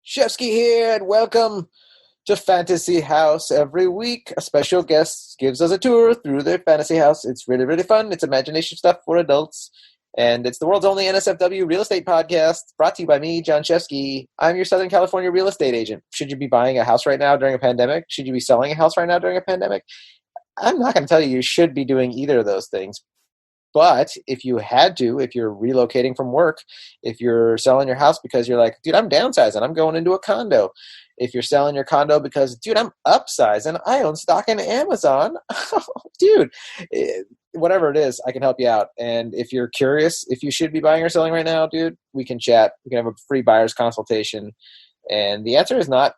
Shefsky here, and welcome to Fantasy House. Every week, a special guest gives us a tour through their fantasy house. It's really, really fun. It's imagination stuff for adults, and it's the world's only NSFW real estate podcast, brought to you by me, Jon Shefsky. I'm your Southern California real estate agent. Should you be buying a house right now during a pandemic? Should you be selling a house right now during a pandemic? I'm not going to tell you should be doing either of those things. But if you had to, if you're relocating from work, if you're selling your house because you're like, dude, I'm downsizing, I'm going into a condo. If you're selling your condo because, dude, I'm upsizing, I own stock in Amazon. Dude, whatever it is, I can help you out. And if you're curious if you should be buying or selling right now, dude, we can chat. We can have a free buyer's consultation. And the answer is not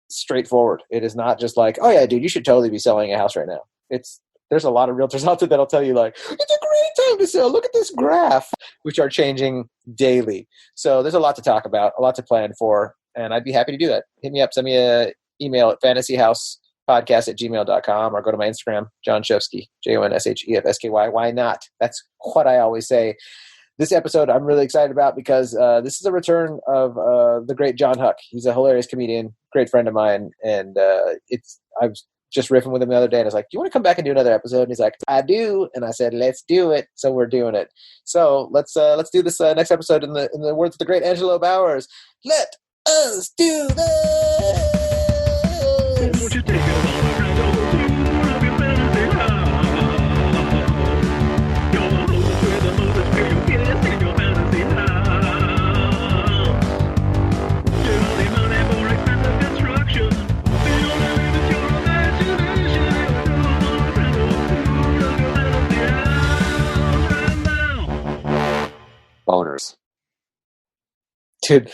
straightforward. It is not just like, oh yeah, dude, you should totally be selling a house right now. There's a lot of realtors out there that'll tell you like, it's a great time to sell. Look at this graph, which are changing daily. So there's a lot to talk about, a lot to plan for, and I'd be happy to do that. Hit me up, send me an email at fantasyhousepodcast@gmail.com or go to my Instagram, Jon Shefsky, JONSHEFSKY. Why not? That's what I always say. This episode I'm really excited about because this is a return of the great Jon Huck. He's a hilarious comedian, great friend of mine, and I was just riffing with him the other day, and I was like, do you want to come back and do another episode? And he's like, I do. And I said, let's do it. So we're doing it. So let's do this next episode in the words of the great Angelo Bowers. Let us do this. Won't you take it on a grand old tour of your fantasy house? Your host with the most experience guest in your fantasy house. Give only money for expensive construction. Boners. Dude,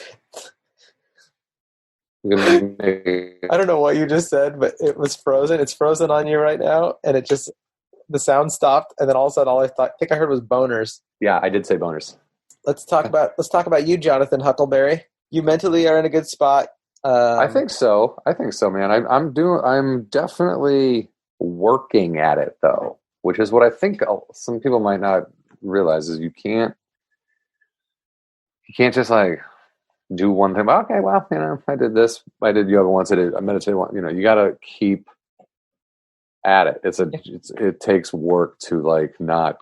I don't know what you just said, but it was frozen. It's frozen on you right now, and the sound stopped, and then all of a sudden, all I think I heard was boners. Yeah, I did say boners. Let's talk about you, Jonathan Huckleberry. You mentally are in a good spot. I think so, man. I'm definitely working at it though, which is what I think some people might not realize is you can't just like do one thing. Okay, well, I did this. I did yoga once. I meditated once. You got to keep at it. It takes work to like not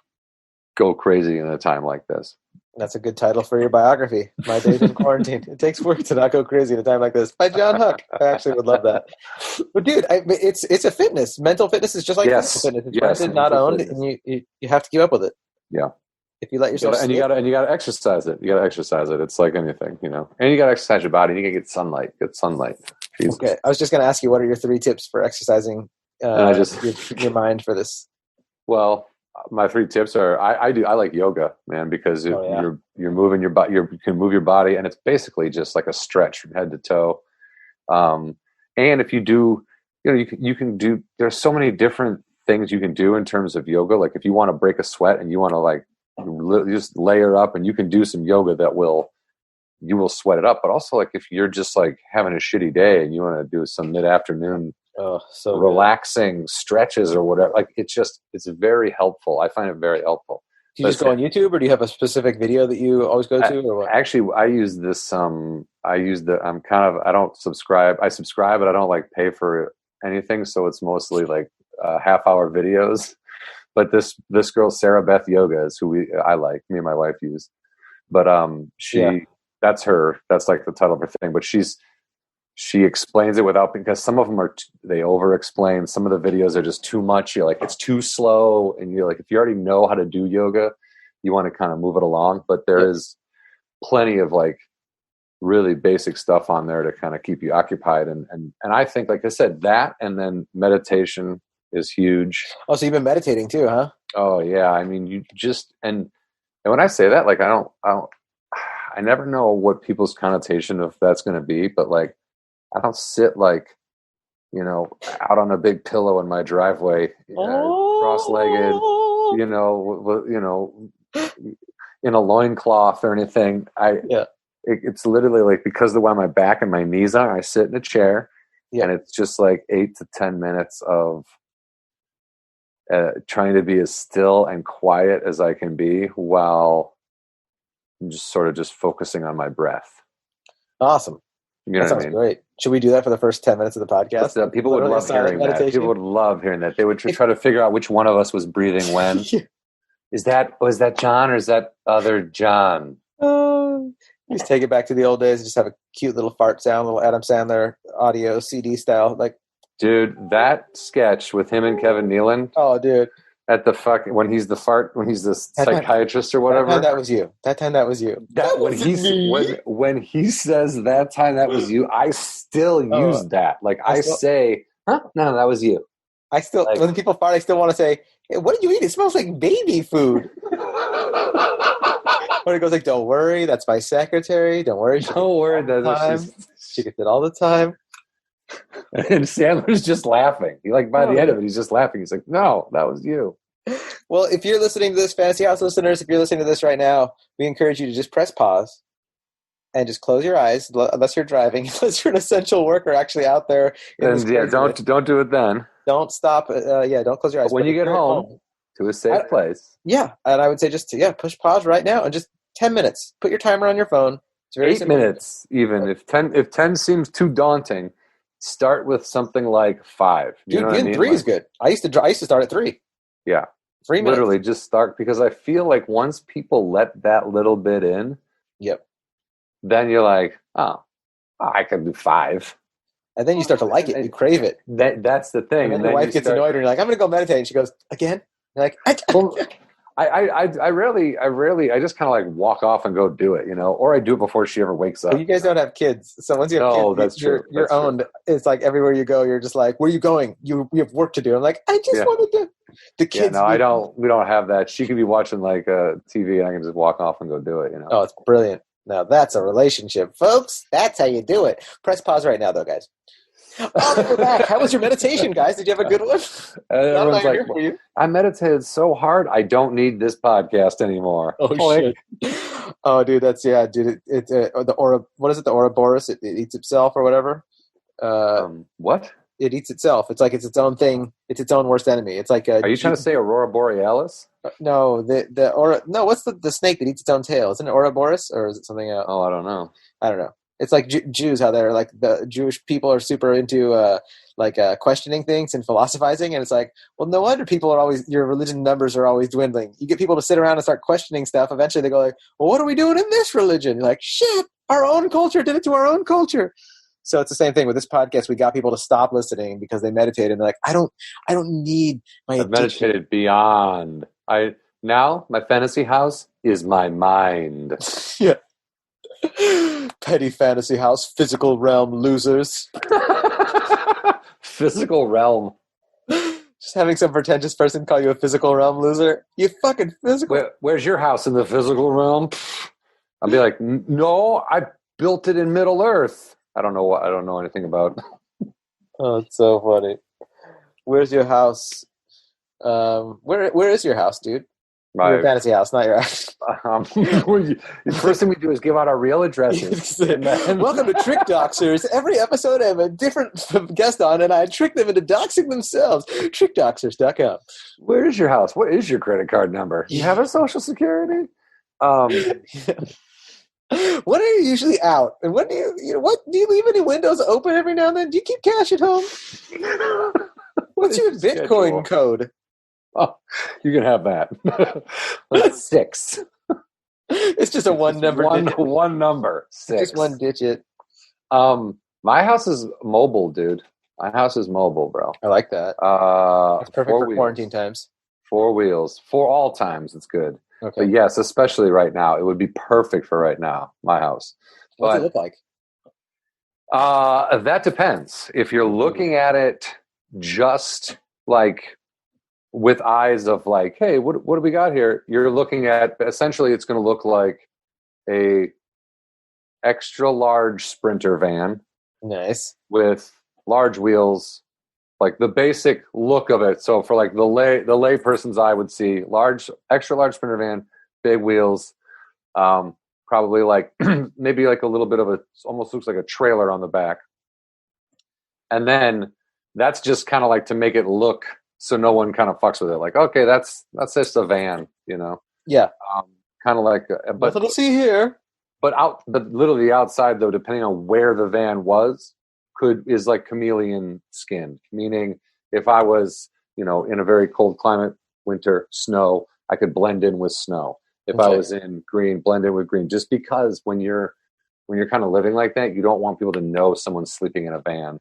go crazy in a time like this. That's a good title for your biography. My Days in Quarantine. It takes work to not go crazy in a time like this. By Jon Huck. I actually would love that. But dude, it's a fitness. Mental fitness is just like physical fitness. It's rented, not owned, and you have to keep up with it. Yeah. If you let yourself you gotta exercise it. You gotta exercise it. It's like anything, and you gotta exercise your body. You gotta get sunlight. Jesus. Okay, I was just gonna ask you, what are your 3 tips for exercising your mind for this? Well, my 3 tips are I like yoga, man, because you're moving your body. You can move your body, and it's basically just like a stretch from head to toe. And if you do, you can do. There's so many different things you can do in terms of yoga. Like if you want to break a sweat and you want to like just layer up, and you can do some yoga you will sweat it up. But also, like if you're just like having a shitty day and you want to do some mid-afternoon relaxing stretches or whatever, like it's very helpful. I find it very helpful. Do you just go on YouTube, or do you have a specific video that you always go to, or what? Actually, I use this. I don't subscribe. I subscribe, but I don't like pay for anything. So it's mostly like half-hour videos. But this girl, Sarah Beth Yoga, is who me and my wife use. But that's her. That's like the title of her thing. But she explains it because some of them they over-explain. Some of the videos are just too much. You're like, it's too slow. And you're like, if you already know how to do yoga, you want to kind of move it along. But there is plenty of like really basic stuff on there to kind of keep you occupied. And I think, like I said, that and then meditation is huge. Oh, so you've been meditating too, huh? Oh yeah. I mean, you just, and when I say that, like, I never know what people's connotation of that's going to be, but like, I don't sit like, out on a big pillow in my driveway, cross-legged, in a loincloth or anything. It's literally like, because of the way my back and my knees are, I sit in a chair, and it's just like 8 to 10 minutes of trying to be as still and quiet as I can be while I'm just focusing on my breath. Awesome. You know That what I sounds mean? great. Should we do that for the first 10 minutes of the podcast? People would Literally love silent hearing that. meditation? People would love hearing that. They would try to figure out which one of us was breathing when. Was that John or is that other John? Just take it back to the old days. Just have a cute little fart sound, little Adam Sandler audio CD style. Like, Dude, that sketch with him and Kevin Nealon oh, dude, at the when he's the psychiatrist or whatever. That time that was you. That time that was you. That when he says that time that was you, I still use that. Like I say, huh? No, that was you. I still when people fart, I still want to say, hey, what did you eat? It smells like baby food. Or it goes like, don't worry, that's my secretary. Don't worry. Don't worry. She gets it all the time. And Sandler's just laughing. By the end of it, he's just laughing. He's like, no, that was you. Well, if you're listening to this, Fantasy House listeners, if you're listening to this right now, we encourage you to just press pause and just close your eyes, unless you're driving, unless you're an essential worker actually out there. And don't do it then. Don't stop. Don't close your eyes. But when you get home to a safe place. Yeah, and I would say just push pause right now and just 10 minutes. Put your timer on your phone. It's very 8 minutes, even. If 10 seems too daunting, start with something like 5. Dude, even 3 is good. I used to start at 3. Yeah. 3 minutes. Literally just start, because I feel like once people let that little bit in, then you're like, oh, I can do 5. And then you start to like it. You crave it. That's the thing. And then your wife gets annoyed and you're like, I'm going to go meditate. And she goes, again? You're like, I rarely, I just kind of like walk off and go do it, or I do it before she ever wakes up. But you guys don't have kids. So once you have kids, that's true. You're owned. It's like everywhere you go, you're just like, where are you going? We have work to do. I'm like, I just wanted to. The kids. Yeah, no, we don't have that. She could be watching like TV and I can just walk off and go do it, Oh, it's brilliant. Now that's a relationship, folks. That's how you do it. Press pause right now, though, guys. Oh, we're back. How was your meditation, guys? Did you have a good one? Everyone's like, I meditated so hard, I don't need this podcast anymore. Oh, shit. Oh, dude, that's, dude. It's the aura, what is it? The Ouroboros? It eats itself or whatever? What? It eats itself. It's like it's its own thing. It's its own worst enemy. It's like Are you trying to say Aurora Borealis? No, no, what's the snake that eats its own tail? Isn't it Ouroboros or is it something else? Oh, I don't know. It's like Jews, how they're like the Jewish people are super into questioning things and philosophizing, and it's like, well, no wonder your religion numbers are always dwindling. You get people to sit around and start questioning stuff. Eventually, they go like, well, what are we doing in this religion? You're like, shit, our own culture did it to our own culture. So it's the same thing with this podcast. We got people to stop listening because they meditated and they're like, I don't need my I've meditated beyond. Now my fantasy house is my mind. Yeah. Petty fantasy house, physical realm losers. Physical realm. Just having some pretentious person call you a physical realm loser. You fucking physical. Where's your house in the physical realm? I'll be like, no, I built it in Middle Earth. I don't know anything about. Oh, it's so funny. Where's your house? Where is your house, dude? Your fantasy house, not your house. The first thing we do is give out our real addresses. Welcome to Trick Doxers. Every episode I have a different guest on, and I trick them into doxing themselves. TrickDoxers.com. Where is your house? What is your credit card number? You have a Social Security? When are you usually out? And when do you leave any windows open every now and then? Do you keep cash at home? What's your Bitcoin code? Oh, you can have that. That's 6. It's just a one number. One number. 6. Just one digit. My house is mobile, dude. My house is mobile, bro. I like that. It's perfect for quarantine times. 4 wheels. For all times, it's good. Okay. But yes, especially right now. It would be perfect for right now, my house. What's it look like? That depends. If you're looking at it just like with eyes of like, hey, what do we got here? You're looking at, essentially it's going to look like a extra large Sprinter van. Nice. With large wheels, like the basic look of it. So for like the lay person's eye would see extra large Sprinter van, big wheels, probably like maybe like a little bit of almost looks like a trailer on the back. And then that's just kind of like to make it look so no one kind of fucks with it. Like, okay, that's just a van, Yeah. Kind of like, nothing to see here. but literally outside though, depending on where the van was, is like chameleon skinned. Meaning, if I was, in a very cold climate, winter, snow, I could blend in with snow. If I was in green, blend in with green. Just because when you're kind of living like that, you don't want people to know someone's sleeping in a van.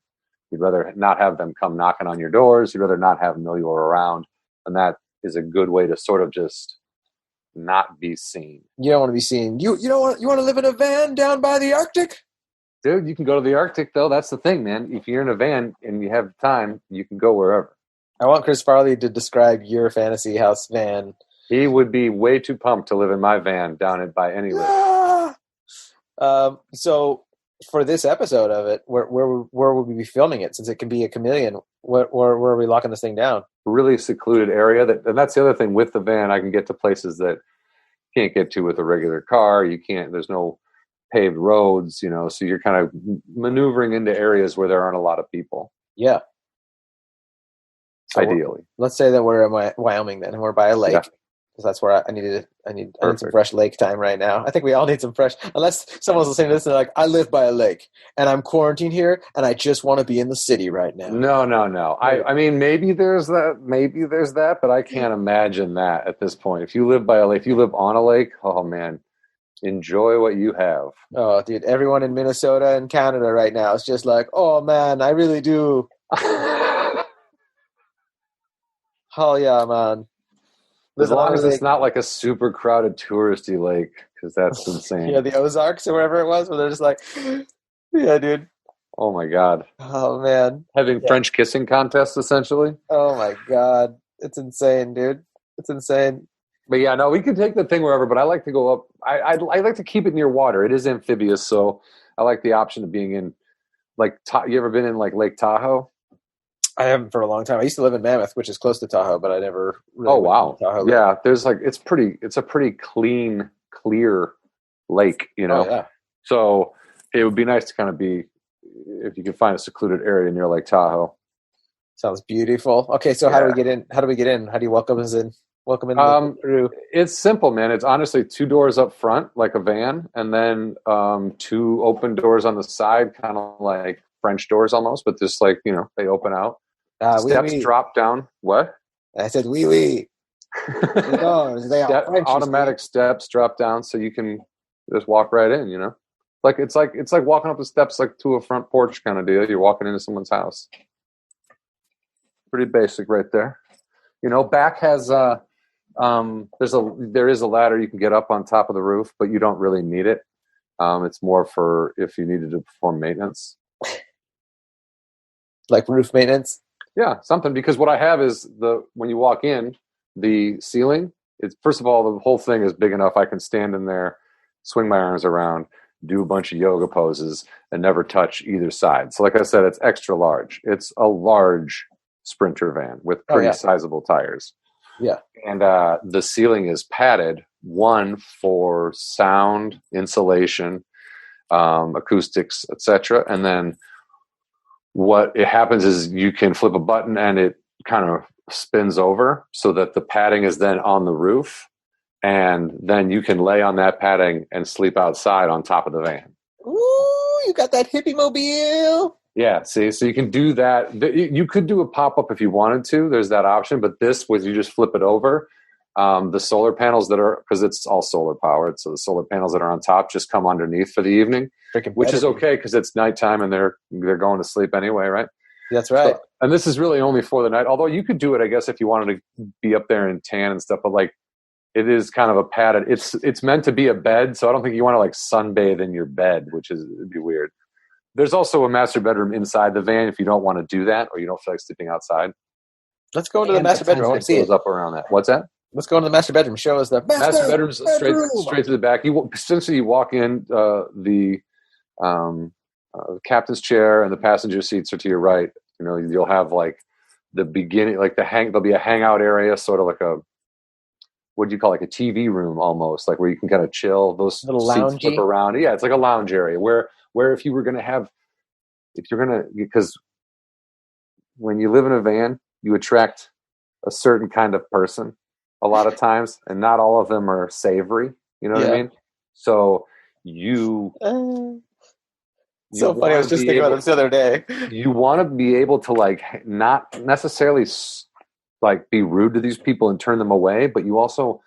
You'd rather not have them come knocking on your doors. You'd rather not have them know you're around, and that is a good way to sort of just not be seen. You don't want to be seen. You want to live in a van down by the Arctic? Dude, you can go to the Arctic, though. That's the thing, man. If you're in a van and you have time, you can go wherever. I want Chris Farley to describe your fantasy house van. He would be way too pumped to live in my van down by any lake. So for this episode of it, where would we be filming it? Since it can be a chameleon, where are we locking this thing down? Really secluded area. And that's the other thing with the van. I can get to places that you can't get to with a regular car. You can't. There's no paved roads, so you're kind of maneuvering into areas where there aren't a lot of people. Yeah. So ideally. Let's say that we're in Wyoming then, and we're by a lake. Because that's where I need some fresh lake time right now. I think we all need some fresh, unless someone's listening to this and they're like, I live by a lake and I'm quarantined here and I just want to be in the city right now. No. I mean, maybe there's that, but I can't imagine that at this point. If you live by a lake, if you live on a lake, oh man, enjoy what you have. Oh, dude, everyone in Minnesota and Canada right now is just like, oh man, I really do. Oh yeah, man. As long as it's not like a super crowded touristy lake, because that's insane. Yeah, the Ozarks or wherever it was, where they're just like, yeah, dude. Oh my God. Oh man. Having French kissing contests, essentially. Oh my God. It's insane, dude. It's insane. But yeah, no, we can take the thing wherever, but I like to go up. I like to keep it near water. It is amphibious, so I like the option of being in, like, you ever been in, like, Lake Tahoe? I haven't for a long time. I used to live in Mammoth, which is close to Tahoe, but I never really Oh, wow. Tahoe. Yeah, there's like, it's a pretty clean, clear lake, Oh, yeah. So it would be nice to kind of be, if you can find a secluded area near Lake Tahoe. Sounds beautiful. Okay, so how do we get in? How do you welcome us in? Welcome in the crew. It's simple, man. It's honestly 2 doors up front, like a van, and then 2 open doors on the side, kind of like French doors almost, but just like, they open out. Steps drop down. What? I said, wee. The doors, they are French, automatic steps drop down, so you can just walk right in. Like it's like walking up the steps like to a front porch kind of deal. You're walking into someone's house. Pretty basic right there. Back has there is a ladder you can get up on top of the roof, but you don't really need it. It's more for if you needed to perform maintenance, like roof maintenance. Yeah, something, because what I have is when you walk in, the ceiling, it's, first of all, the whole thing is big enough I can stand in there, swing my arms around, do a bunch of yoga poses, and never touch either side. So like I said, it's extra large. It's a large Sprinter van with pretty sizable tires. Yeah. And the ceiling is padded, one for sound, insulation, acoustics, etc. And then what it happens is you can flip a button and it kind of spins over so that the padding is then on the roof, and then you can lay on that padding and sleep outside on top of the van. Ooh, you got that hippie mobile. Yeah, see, so you can do that. You could do a pop-up if you wanted to. There's that option, but this was you just flip it over. The solar panels that are, because it's all solar powered, so the solar panels that are on top just come underneath for the evening, which is okay because it's nighttime and they're going to sleep anyway, right? That's right. So, and this is really only for the night, although you could do it, I guess, if you wanted to be up there and tan and stuff, but like it is kind of a padded, it's meant to be a bed, so I don't think you want to like sunbathe in your bed, it'd be weird. There's also a master bedroom inside the van if you don't want to do that or you don't feel like sleeping outside. Let's go into the master bedroom. I want to see it. Up around that. What's that? Let's go into the master bedroom. Show us the master bedroom's straight to the back. Essentially, you walk in, the captain's chair and the passenger seats are to your right. You'll have like the beginning, like there'll be a hangout area, sort of like what do you call, like a TV room almost, like where you can kind of chill. Those seats flip around. Yeah, it's like a lounge area where if you're going to, because when you live in a van, you attract a certain kind of person a lot of times, and not all of them are savory. You know what I mean? So you So funny. I was just thinking about this the other day. You want to be able to like not necessarily like be rude to these people and turn them away, but you also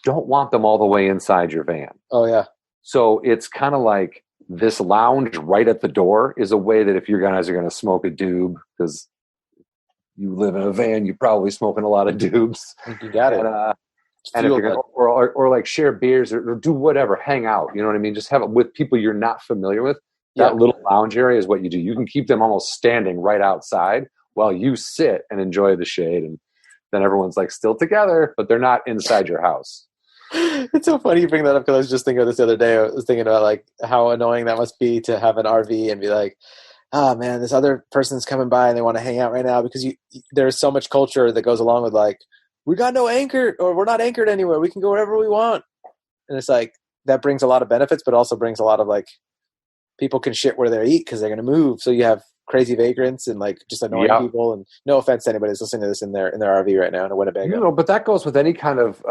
don't want them all the way inside your van. Oh yeah. So it's kind of like this lounge right at the door is a way that if you guys are going to smoke a doob, because you live in a van, you're probably smoking a lot of doobs. You got it. And if you're gonna, or like share beers or do whatever, hang out. You know what I mean? Just have it with people you're not familiar with. That little lounge area is what you do. You can keep them almost standing right outside while you sit and enjoy the shade. And then everyone's like still together, but they're not inside your house. It's so funny you bring that up because I was just thinking of this the other day. I was thinking about like how annoying that must be to have an RV and be like, oh man, this other person's coming by and they want to hang out right now, because there's so much culture that goes along with like, we got no anchor, or we're not anchored anywhere. We can go wherever we want. And it's like, that brings a lot of benefits, but also brings a lot of like, people can shit where they eat because they're going to move. So you have crazy vagrants and like just annoying people. And no offense to anybody that's listening to this in their RV right now in Winnebago. You know, but that goes with any kind of,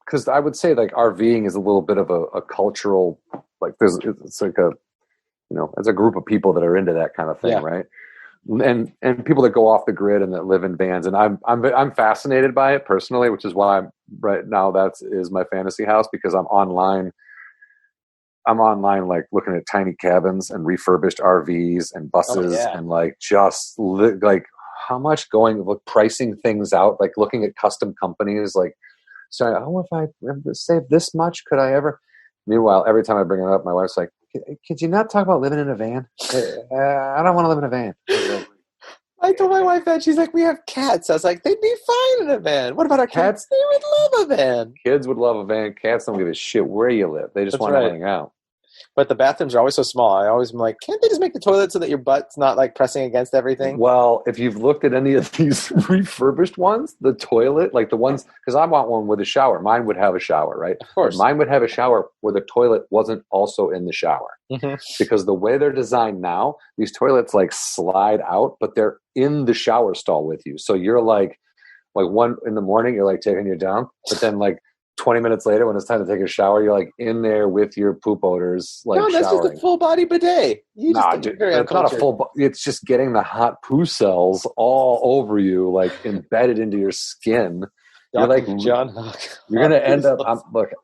because I would say like RVing is a little bit of a cultural, like it's like a, you know, it's a group of people that are into that kind of thing, right? And people that go off the grid and that live in vans, and I'm fascinated by it personally, which is why right now that is my fantasy house, because I'm online like looking at tiny cabins and refurbished RVs and buses and like just like how much pricing things out, like looking at custom companies, like so if I save this much, could I ever? Meanwhile, every time I bring it up, my wife's like, could you not talk about living in a van? I don't want to live in a van. I told my wife that. She's like, we have cats. I was like, they'd be fine in a van. What about our cats? They would love a van. Kids would love a van. Cats don't give a shit where you live. They just want to hang out. But the bathrooms are always so small. I always am like, can't they just make the toilet so that your butt's not like pressing against everything? Well, if you've looked at any of these refurbished ones, the toilet, like the ones, because I want one with a shower. Mine would have a shower, right? Of course. Mine would have a shower where the toilet wasn't also in the shower. Mm-hmm. Because the way they're designed now, these toilets like slide out, but they're in the shower stall with you. So you're like 1 in the morning, you're like taking your dump, but then like 20 minutes later, when it's time to take a shower, you're like in there with your poop odors, like that's showering. just a full body bidet. Dude, it's not a full. It's just getting the hot poo cells all over you, like embedded into your skin. You're like Jon Huck. You're gonna end up.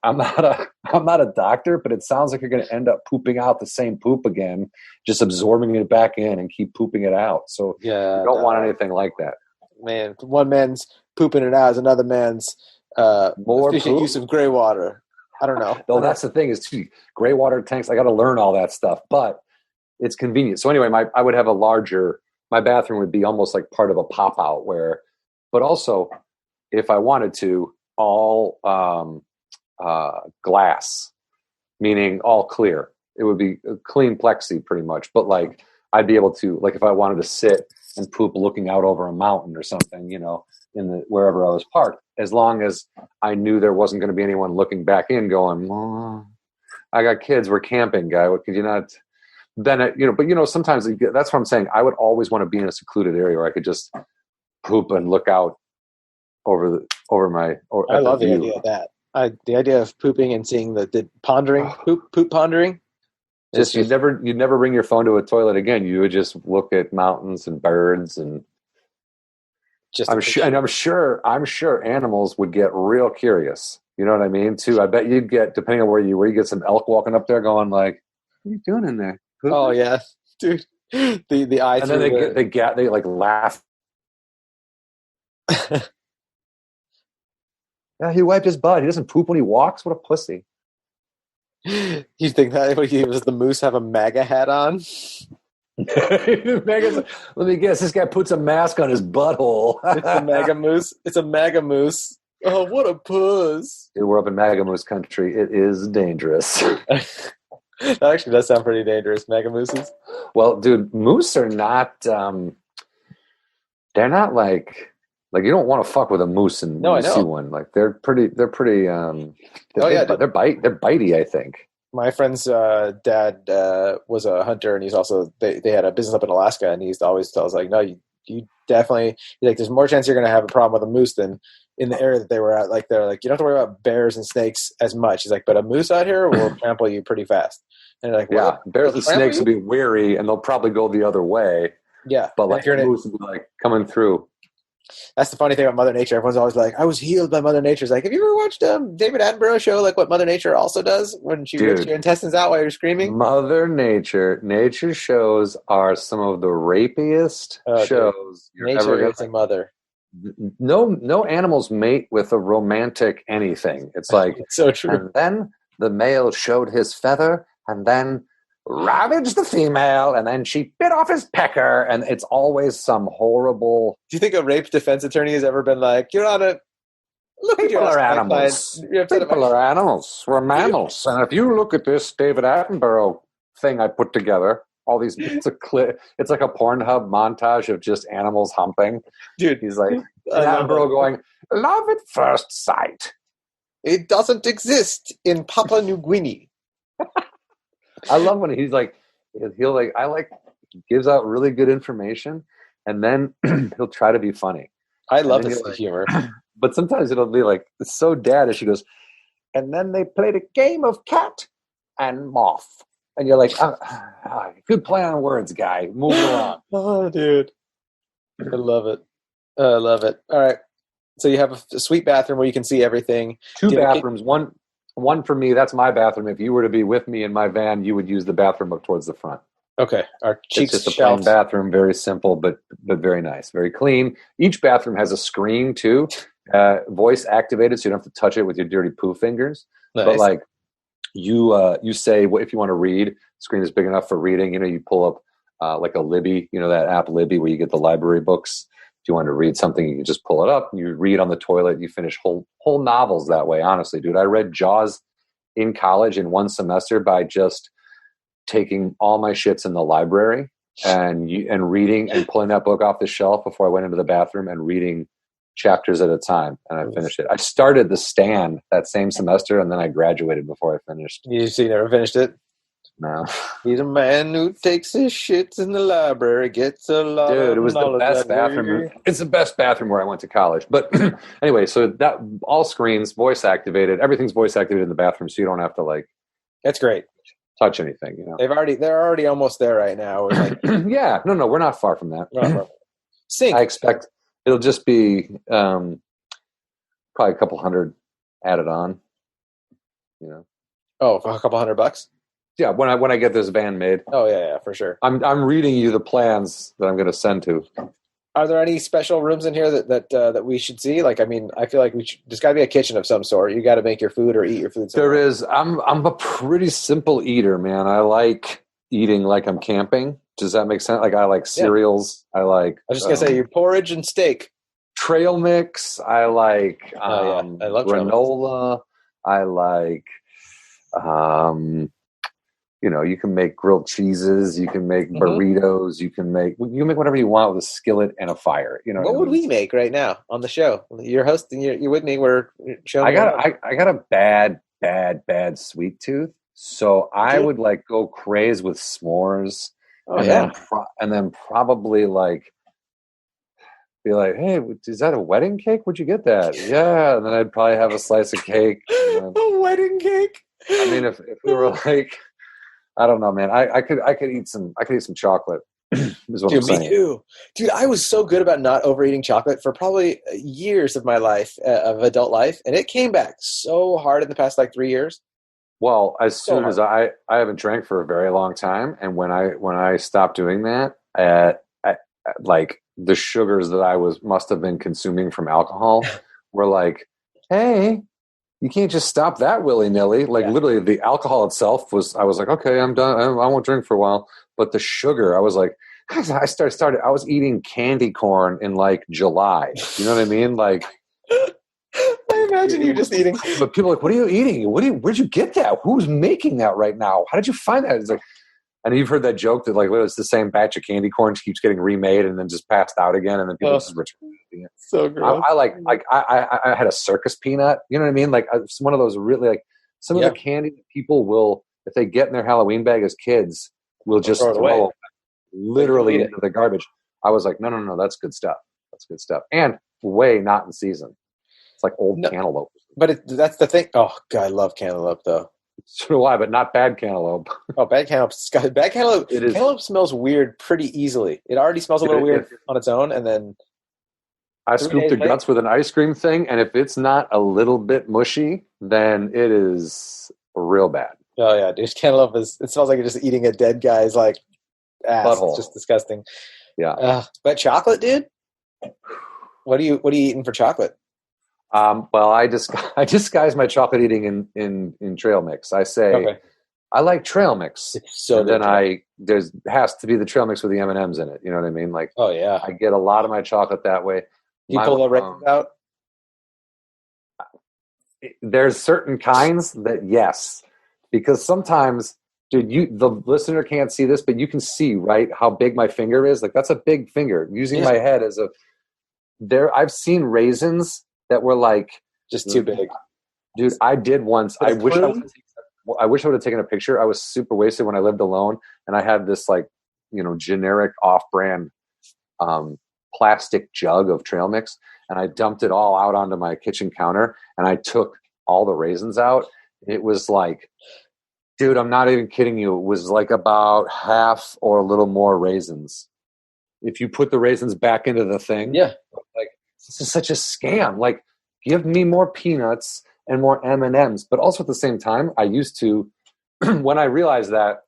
I'm not a doctor, but it sounds like you're gonna end up pooping out the same poop again, just absorbing it back in and keep pooping it out. So you don't want anything like that. Man, one man's pooping it out is another man's. More efficient use of gray water. I don't know. Though that's the thing is too, gray water tanks. I got to learn all that stuff, but it's convenient. So anyway, I would have my bathroom would be almost like part of a pop out but also if I wanted to, all glass, meaning all clear. It would be clean plexi pretty much, but like I'd be able to, like if I wanted to sit and poop looking out over a mountain or something, you know, wherever I was parked, as long as I knew there wasn't going to be anyone looking back in going, I got kids, we're camping, guy. What could you not? Then, sometimes that's what I'm saying. I would always want to be in a secluded area where I could just poop and look out over my. I love the idea of that. The idea of pooping and seeing the pondering, poop pondering. Just you'd never bring your phone to a toilet again. You would just look at mountains and birds and. I'm sure animals would get real curious. You know what I mean? Too. I bet you'd get, depending on where you get some elk walking up there going like, "What are you doing in there?" Oh yeah, dude. The eye. And then they like laugh. Yeah, he wiped his butt. He doesn't poop when he walks. What a pussy. You think that does the moose have a MAGA hat on? Let me guess. This guy puts a mask on his butthole. It's a MAGA moose. It's a MAGA moose. Oh, what a puss! Dude, we're up in MAGA moose country. It is dangerous. That actually does sound pretty dangerous. MAGA mooses. Well, dude, moose are not. They're not like you don't want to fuck with a moose and see one. Like they're pretty. They're bitey. I think. My friend's dad was a hunter, and he's also they had a business up in Alaska, and he used to always tell us like, no, you definitely, there's more chance you're going to have a problem with a moose than in the area that they were at. Like they're like, you don't have to worry about bears and snakes as much. He's like, but a moose out here will trample you pretty fast. And they're like, Yeah, well, bears and snakes will be wary, and they'll probably go the other way. Yeah, but like moose will be like coming through. That's the funny thing about Mother Nature. Everyone's always like, I was healed by Mother Nature. It's like, have you ever watched David Attenborough show, like what Mother Nature also does when she rips your intestines out while you're screaming? Mother Nature shows are some of the rapiest shows you're ever going to mother. No animals mate with a romantic anything. It's like, it's so true. And then the male showed his feather and then ravaged the female, and then she bit off his pecker, and it's always some horrible. Do you think a rape defense attorney has ever been like, "You're on a look people at your are animals. People are animals. We're mammals." And if you look at this David Attenborough thing I put together, all these it's like a Pornhub montage of just animals humping. Dude, he's like Attenborough going, "Love at first sight. It doesn't exist in Papua New Guinea." I love when he's like, he gives out really good information, and then he'll try to be funny. I love his humor. But sometimes it'll be like, it's so dad, she goes, and then they played a game of cat and moth. And you're like, good play on words, guy. Move along. Oh, dude. I love it. I love it. All right. So you have a sweet bathroom where you can see everything. Two bathrooms, one for me, that's my bathroom. If you were to be with me in my van, you would use the bathroom up towards the front. Okay. Our cheeks it's just a plain bathroom, very simple, but very nice, very clean. Each bathroom has a screen too, voice activated, so you don't have to touch it with your dirty poo fingers. Nice. But like you say, if you want to read, the screen is big enough for reading. You pull up like a Libby, that app Libby where you get the library books. If you want to read something, you can just pull it up and you read on the toilet. You finish whole novels that way. Honestly, dude, I read Jaws in college in one semester by just taking all my shits in the library and reading and pulling that book off the shelf before I went into the bathroom and reading chapters at a time. And I finished it. I started The Stand that same semester, and then I graduated before I finished. You never finished it? No. He's a man who takes his shits in the library, gets a lot. Dude, it was the best bathroom. It's the best bathroom where I went to college. But anyway, so that all screens, voice activated, everything's voice activated in the bathroom, so you don't have to That's great. Touch anything. They're already almost there right now. Yeah, no, we're not far from that. Sync. I expect it'll just be probably a couple hundred added on. Oh, for a couple $100? Yeah, when I get this van made. Oh yeah, for sure. I'm reading you the plans that I'm going to send to. Are there any special rooms in here that we should see? I feel like there's got to be a kitchen of some sort. You got to make your food or eat your food somewhere. There is. I'm a pretty simple eater, man. I like eating like I'm camping. Does that make sense? I like cereals. Yeah. I was just gonna say your porridge and steak. Trail mix. I like I love granola. I like you can make grilled cheeses, you can make burritos, you can make whatever you want with a skillet and a fire. What would we make right now on the show? You're hosting, you're with me. We're showing. I got a bad sweet tooth, so I would go crazy with s'mores. And then probably be like, hey, is that a wedding cake? Where'd you get that? Yeah, and then I'd probably have a slice of cake. A wedding cake. I mean, if we were I don't know, man. I could eat some chocolate. Is what I'm saying. Me too. Dude, I was so good about not overeating chocolate for probably years of my life, of adult life, and it came back so hard in the past 3 years. Well, as soon as I haven't drank for a very long time, and when I stopped doing that, the sugars that I must have been consuming from alcohol were like, hey, you can't just stop that willy-nilly. Literally the alcohol itself I was like, okay, I'm done. I won't drink for a while. But the sugar, I was like, I was eating candy corn in July. You know what I mean? I imagine you just eating. But people are like, what are you eating? Where'd you get that? Who's making that right now? How did you find that? It's and you've heard that joke that it's the same batch of candy corn keeps getting remade and then just passed out again, and then people just return it. So gross. I had a circus peanut. You know what I mean? It's one of those really some of the candy that people will, if they get in their Halloween bag as kids, will just throw literally into the garbage. I was like, no, that's good stuff. That's good stuff, and way not in season. It's like old No. cantaloupe. But that's the thing. Oh, God, I love cantaloupe, though. So do I, but not bad cantaloupe. Oh, bad cantaloupe. It is. Cantaloupe smells weird pretty easily. It already smells a little weird on its own, and then I 3 scoop days the later- guts with an ice cream thing, and if it's not a little bit mushy, then it is real bad. Oh yeah, dude, cantaloupe it smells like you're just eating a dead guy's like ass. Butthole. It's just disgusting. Yeah. But chocolate, dude. What are you eating for chocolate? Well, I disguise my chocolate eating in trail mix. I say Okay. I like trail mix, It's so and good. then there's has to be the trail mix with the M&Ms in it. You know what I mean? Like Oh yeah. I get a lot of my chocolate that way. You pull the raisins out? There's certain kinds that yes, because sometimes, dude, the listener can't see this, but you can see right how big my finger is. Like that's a big finger. Using my head as I've seen raisins that were like Just too big. Dude, I did once. But I wish I would have taken a picture. I was super wasted when I lived alone, and I had this like generic off-brand plastic jug of trail mix, and I dumped it all out onto my kitchen counter, and I took all the raisins out. It was like, dude, I'm not even kidding you. It was like about half or a little more raisins. If you put the raisins back into the thing, Yeah. like this is such a scam. Like, give me more peanuts and more M&Ms. But also at the same time, I used to, when I realized that,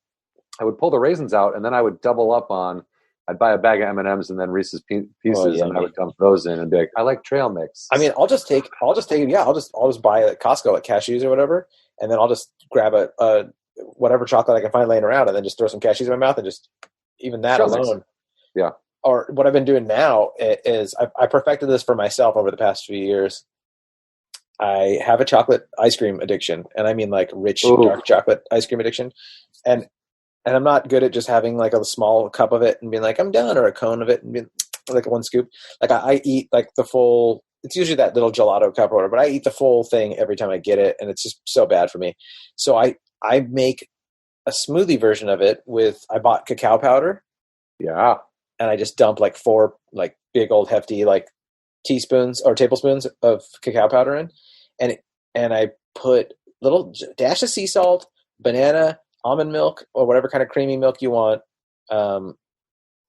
I would pull the raisins out, and then I would double up on. I'd buy a bag of M&Ms and then Reese's Pieces, and I would dump those in and be like, I like trail mix. I mean, I'll just buy at Costco at cashews or whatever, and then I'll just grab a whatever chocolate I can find laying around, and then just throw some cashews in my mouth, and just even that Trail alone. mix. Yeah. Or what I've been doing now is I perfected this for myself over the past few years. I have a chocolate ice cream addiction, and I mean like rich dark chocolate ice cream addiction, and I'm not good at just having like a small cup of it and being like I'm done, or a cone of it and being like one scoop. Like I eat like the full. It's usually that little gelato cup or whatever, but I eat the full thing every time I get it, and it's just so bad for me. So I make a smoothie version of it I bought cacao powder. Yeah. And I just dump like 4 like big old hefty like teaspoons or tablespoons of cacao powder in, and I put little dash of sea salt, banana, almond milk, or whatever kind of creamy milk you want, and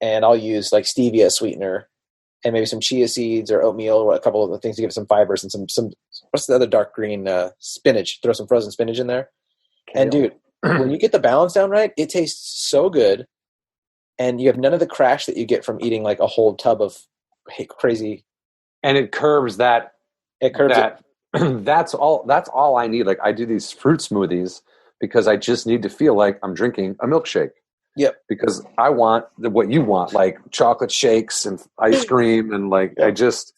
I'll use like stevia sweetener, and maybe some chia seeds or oatmeal or a couple of the things to give it some fibers, and some what's the other dark green spinach. Throw some frozen spinach in there, and dude, when you get the balance down right, it tastes so good. And you have none of the crash that you get from eating like a whole tub of crazy. And it curbs that. It curbs that. That's all I need. Like I do these fruit smoothies because I just need to feel like I'm drinking a milkshake. Yep. Because I want what you want, like chocolate shakes and ice cream, and like it's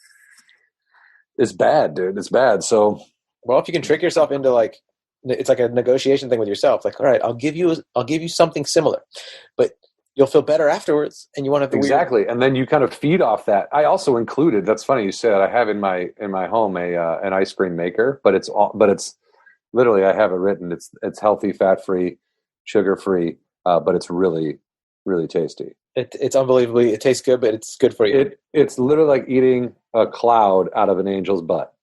bad, dude. It's bad. So, well, if you can trick yourself into like, it's like a negotiation thing with yourself. Like, all right, I'll give you something similar, but you'll feel better afterwards, and you won't have the exactly. And then you kind of feed off that. I also included. That's funny you said. I have in my home an ice cream maker, but it's literally I have it written. It's healthy, fat free, sugar free, but it's really, really tasty. It's unbelievably. It tastes good, but it's good for you. It's literally like eating a cloud out of an angel's butt.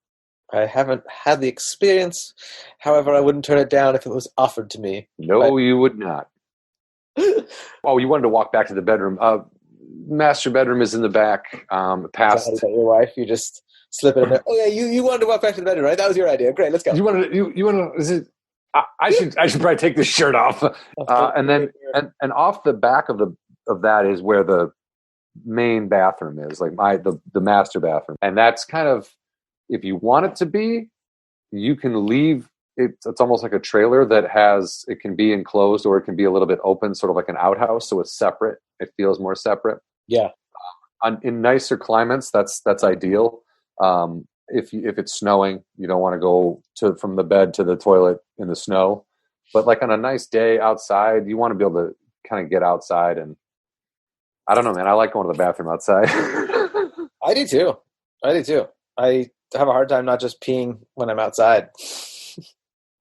I haven't had the experience. However, I wouldn't turn it down if it was offered to me. No, you would not. Oh, you wanted to walk back to the bedroom. Master bedroom is in the back. Past your wife, you just slip it in there. Oh yeah, you wanted to walk back to the bedroom, right? That was your idea. Great, let's go. You wanted to. Is it? I should probably take this shirt off. And then and off the back of that is where the main bathroom is, like the master bathroom, and that's kind of, if you want it to be, you can leave. It's almost like a trailer that it can be enclosed or it can be a little bit open, sort of like an outhouse. So it's separate. It feels more separate. Yeah. In nicer climates, that's ideal. If it's snowing, you don't want to go from the bed to the toilet in the snow. But like on a nice day outside, you want to be able to kind of get outside. And I don't know, man. I like going to the bathroom outside. I do too. I have a hard time not just peeing when I'm outside.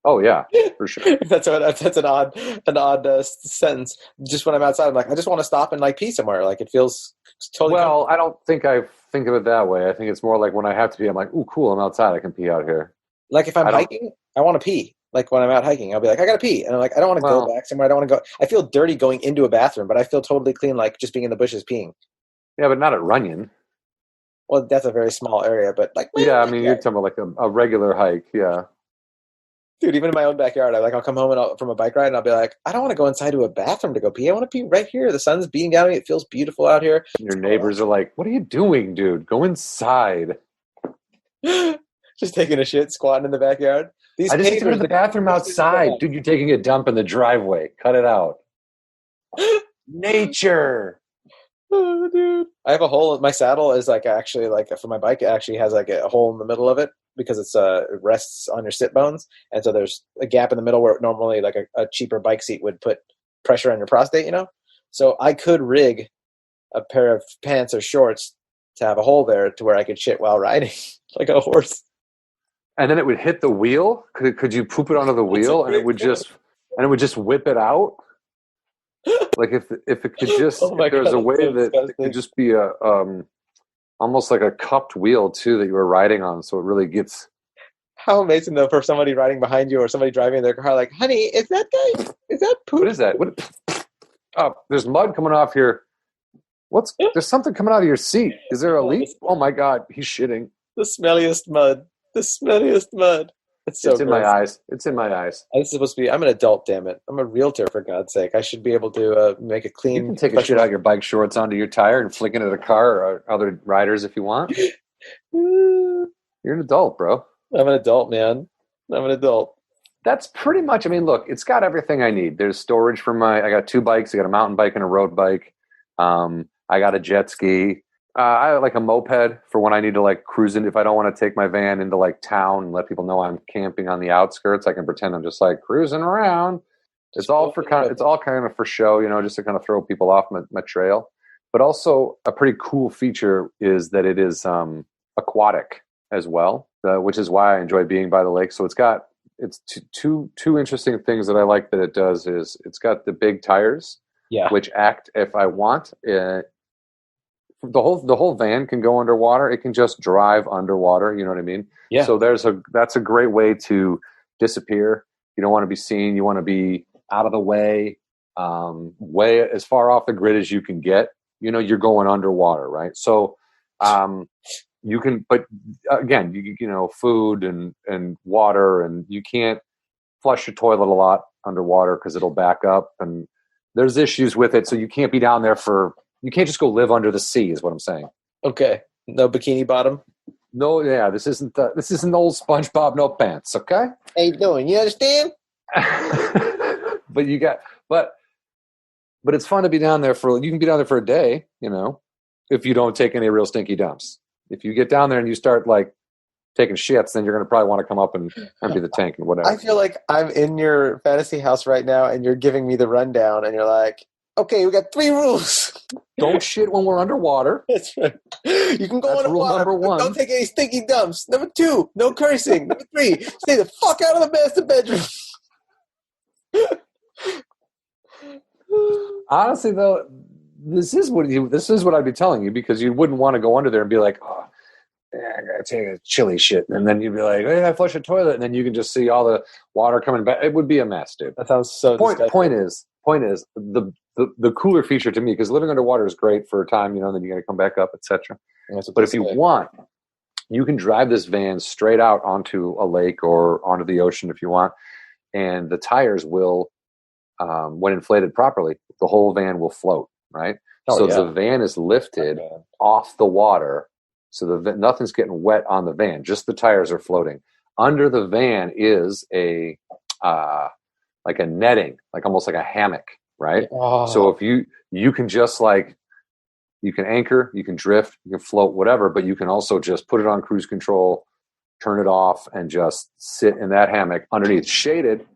Oh yeah, for sure. That's an odd sentence. Just when I'm outside, I'm like, I just want to stop and like pee somewhere. Like it feels totally. Well, I don't think I've think of it that way. I think it's more like when I have to pee, I'm like, ooh, cool, I'm outside. I can pee out here. Like if I'm I don't- hiking, I want to pee. Like when I'm out hiking, I'll be like, I gotta pee, and I'm like, I don't want to Well- go back somewhere. I don't want to go. I feel dirty going into a bathroom, but I feel totally clean, like just being in the bushes peeing. Yeah, but not at Runyon. Well, that's a very small area, but like, Yeah, I mean, you're talking about like a regular hike. Yeah. dude, even in my own backyard, I'll come home from a bike ride, and I'll be like, I don't want to go inside to a bathroom to go pee. I want to pee right here. The sun's beating down on me. It feels beautiful out here. Your neighbors are like, what are you doing, dude? Go inside. Just taking a shit, squatting in the backyard. These I just need to go to pavers- the bathroom outside. Dude, you're taking a dump in the driveway. Cut it out. Nature. Oh, dude. I have a hole. My saddle is like actually like for my bike. It actually has like a hole in the middle of it because it rests on your sit bones, and so there's a gap in the middle where normally like a cheaper bike seat would put pressure on your prostate. So I could rig a pair of pants or shorts to have a hole there to where I could shit while riding like a horse. And then it would hit the wheel. Could you poop it onto the wheel and it would just whip it out? Like if it could just Oh my if there's God, a way that's so that it disgusting. could just be a almost like a cupped wheel too that you were riding on, so it really gets. How amazing though for somebody riding behind you or somebody driving in their car, like, honey, is that poop? What is that? There's mud coming off here. There's something coming out of your seat. Is there a leak? Oh my God, he's shitting. The smelliest mud. The smelliest mud. It's so It's in my gross. eyes. It's in my eyes. This is supposed to be. I'm an adult, damn it. I'm a realtor, for God's sake. I should be able to make a clean. You can take a shit out your bike shorts onto your tire and flick it at a car or other riders if you want. You're an adult, bro. I'm an adult, man. I'm an adult. That's pretty much. I mean, look, it's got everything I need. There's storage for I got 2 bikes. I got a mountain bike and a road bike. I got a jet ski. I like a moped for when I need to like cruise in. If I don't want to take my van into like town and let people know I'm camping on the outskirts, I can pretend I'm just like cruising around. It's all kind of for show, just to kind of throw people off my trail. But also a pretty cool feature is that it is aquatic as well, which is why I enjoy being by the lake. So it's two interesting things that I like that it does is it's got the big tires, which act if I want. The whole van can go underwater. It can just drive underwater. You know what I mean? Yeah. So that's a great way to disappear. You don't want to be seen. You want to be out of the way as far off the grid as you can get. You're going underwater, right? So you can, but again, food and water, and you can't flush your toilet a lot underwater because it'll back up, and there's issues with it. So you can't be down there you can't just go live under the sea, is what I'm saying. Okay. No bikini bottom. No, yeah, this isn't old SpongeBob no pants, okay? How you doing? You understand? but it's fun to be down there you can be down there for a day, if you don't take any real stinky dumps. If you get down there and you start like taking shits, then you're going to probably want to come up and empty the tank and whatever. I feel like I'm in your fantasy house right now and you're giving me the rundown and you're like, okay, we got 3 rules. Don't shit when we're underwater. That's right. You can go That's rule underwater, number but 1. don't take any stinky dumps. Number 2, no cursing. Number 3, stay the fuck out of the master bedroom. Honestly, though, this is what I'd be telling you, because you wouldn't want to go under there and be like, oh, I gotta take a chili shit, and then you'd be like, hey, I flush a toilet, and then you can just see all the water coming back. It would be a mess, dude. That sounds so disgusting. Point is the cooler feature to me, because living underwater is great for a time, then you got to come back up, etc. But if you want, you can drive this van straight out onto a lake or onto the ocean if you want, and the tires will, when inflated properly, the whole van will float, right? The van is lifted off the water, so nothing's getting wet on the van. Just the tires are floating. Under the van is a like a netting, like almost like a hammock, right? Oh. So if you can just like, you can anchor, you can drift, you can float, whatever, but you can also just put it on cruise control, turn it off, and just sit in that hammock underneath, shaded,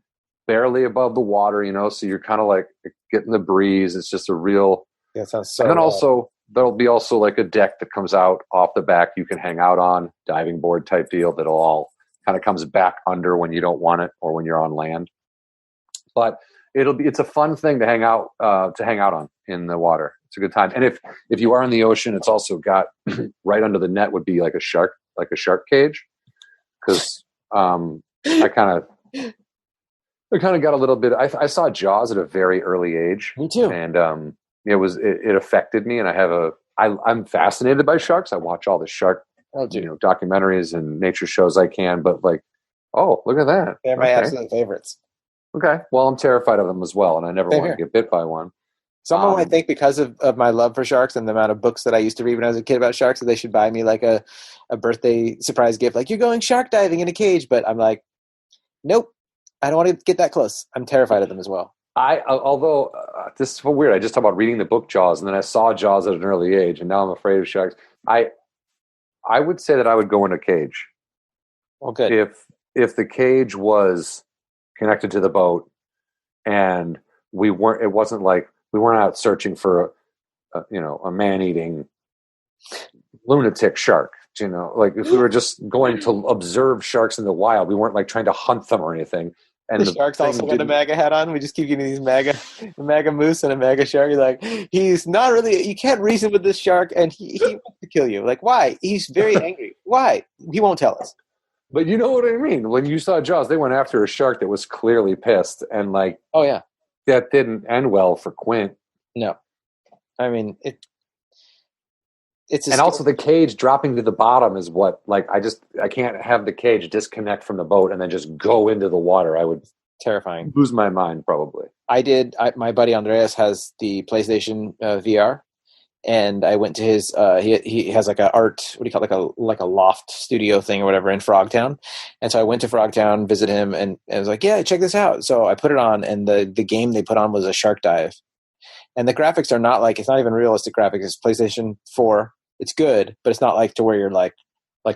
barely above the water, so you're kind of like getting the breeze. It's just a real. Yeah, it sounds so. And then also there'll be also like a deck that comes out off the back you can hang out on, diving board type deal that'll all kind of comes back under when you don't want it or when you're on land. But it's a fun thing to hang out on in the water. It's a good time. And if you are in the ocean, it's also got right under the net would be like a shark cage. Because I kind of got a little bit. I saw Jaws at a very early age. Me too. And it affected me. And I'm fascinated by sharks. I watch all the shark documentaries and nature shows I can. But like, oh, look at that! They're my absolute favorites. Okay, well, I'm terrified of them as well, and I never want to get bit by one. Someone might think because of my love for sharks and the amount of books that I used to read when I was a kid about sharks that they should buy me like a birthday surprise gift. Like, you're going shark diving in a cage. But I'm like, nope, I don't want to get that close. I'm terrified of them as well. Although this is so weird. I just talked about reading the book Jaws, and then I saw Jaws at an early age, and now I'm afraid of sharks. I would say that I would go in a cage. Well, good. If the cage was connected to the boat, and we weren't out searching for a man-eating lunatic shark. Like if we were just going to observe sharks in the wild, we weren't like trying to hunt them or anything. And the shark's also got a MAGA hat on. We just keep getting these MAGA moose and a MAGA shark. You're like, he's not really. You can't reason with this shark, and he wants to kill you. Like, why? He's very angry. Why? He won't tell us. But you know what I mean? When you saw Jaws, they went after a shark that was clearly pissed, and like, oh yeah, that didn't end well for Quint. No, I mean it's and also the cage dropping to the bottom is what, like, I can't have the cage disconnect from the boat and then just go into the water. I would terrifying lose my mind probably. My buddy Andreas has the PlayStation VR, and I went to his he has like a art, what do you call it, like a loft studio thing or whatever in Frogtown. And so I went to Frogtown, visit him, and I was like, yeah, check this out. So I put it on, and the game they put on was a shark dive. And the graphics are not like, it's not even realistic graphics. It's PlayStation 4. It's good, but it's not like to where you're like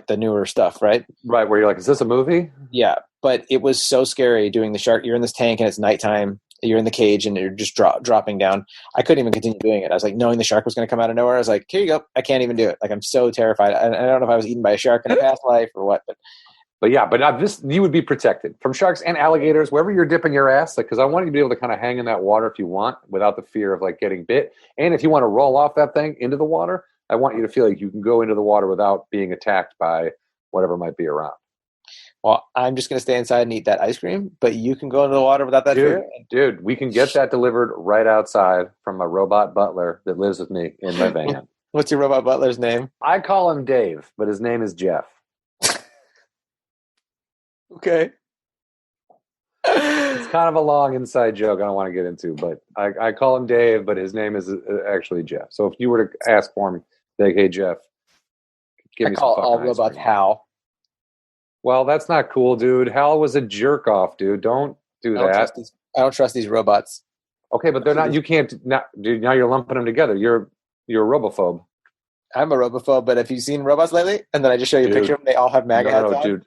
the newer stuff, right? Right, where you're like, is this a movie? Yeah, but it was so scary doing the shark. You're in this tank and it's nighttime. You're in the cage and you're just dropping down. I couldn't even continue doing it. I was like, knowing the shark was going to come out of nowhere, I was like, here you go. I can't even do it. Like, I'm so terrified. I don't know if I was eaten by a shark in a past life or what, But yeah, but this, you would be protected from sharks and alligators, wherever you're dipping your ass. Like, because I want you to be able to kind of hang in that water if you want, without the fear of like getting bit. And if you want to roll off that thing into the water, I want you to feel like you can go into the water without being attacked by whatever might be around. Well, I'm just going to stay inside and eat that ice cream, but you can go into the water without that fear. Dude, we can get that delivered right outside from a robot butler that lives with me in my van. What's your robot butler's name? I call him Dave, but his name is Jeff. Okay. It's kind of a long inside joke I don't want to get into, but I call him Dave, but his name is actually Jeff. So if you were to ask for him, like, hey, Jeff, give me some fucking all robots Hal. Well, that's not cool, dude. Hal was a jerk off, dude. Don't do that. I don't trust these robots. Okay, but they're not. You can't. Dude, now you're lumping them together. You're a robophobe. I'm a robophobe, but have you seen robots lately? And then I just show you a picture of them. They all have MAGA hats on.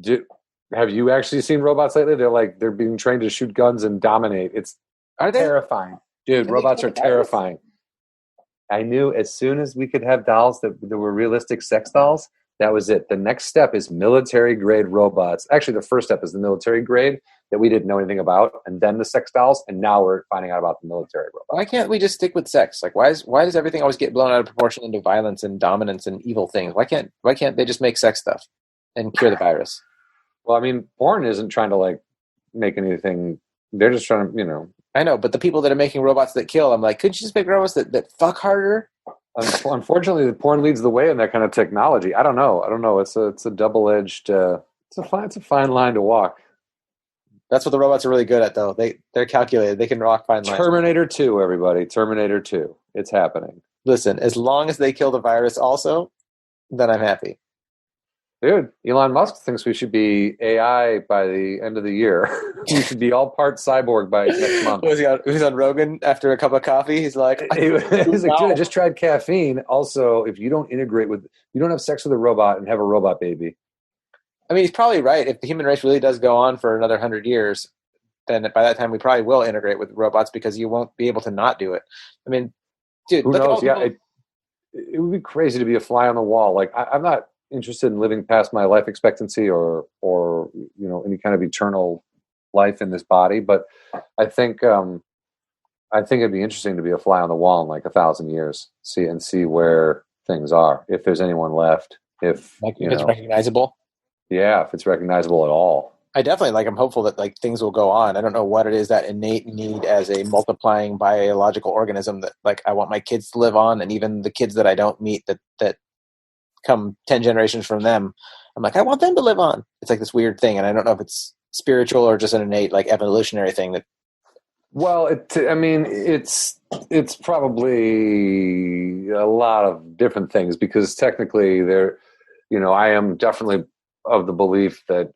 Dude, have you actually seen robots lately? They're being trained to shoot guns and dominate. It's terrifying, dude. Robots are terrifying. I knew as soon as we could have dolls that were realistic sex dolls, that was it. The next step is military grade robots. Actually, the first step is the military grade that we didn't know anything about, and then the sex dolls, and now we're finding out about the military robots. Why can't we just stick with sex? Like, why does everything always get blown out of proportion into violence and dominance and evil things? Why can't they just make sex stuff and cure the virus? Well, I mean, porn isn't trying to like make anything. They're just trying to, I know, but the people that are making robots that kill, I'm like, couldn't you just make robots that fuck harder? Unfortunately, the porn leads the way in that kind of technology. I don't know. It's a double-edged. It's a fine line to walk. That's what the robots are really good at, though. They're calculated. They can walk fine lines. Terminator 2, everybody. Terminator 2. It's happening. Listen, as long as they kill the virus, also, then I'm happy. Dude, Elon Musk thinks we should be AI by the end of the year. We should be all part cyborg by next month. He's on Rogan after a cup of coffee. He's like, dude, I just tried caffeine. Also, if you don't have sex with a robot and have a robot baby. I mean, he's probably right. If the human race really does go on for another 100 years, then by that time we probably will integrate with robots because you won't be able to not do it. I mean, dude, who knows? Yeah, it would be crazy to be a fly on the wall. Like, I'm not interested in living past my life expectancy or any kind of eternal life in this body, but I think I think it'd be interesting to be a fly on the wall in like 1,000 years, see where things are, if there's anyone left, if Like if it's recognizable. Yeah, if it's recognizable at all. I definitely I'm hopeful that like things will go on. I don't know what it is, that innate need as a multiplying biological organism that like I want my kids to live on, and even the kids that I don't meet that come 10 generations from them, I'm like, I want them to live on. It's like this weird thing, and I don't know if it's spiritual or just an innate like evolutionary thing that. Well, it's probably a lot of different things, because technically I am definitely of the belief that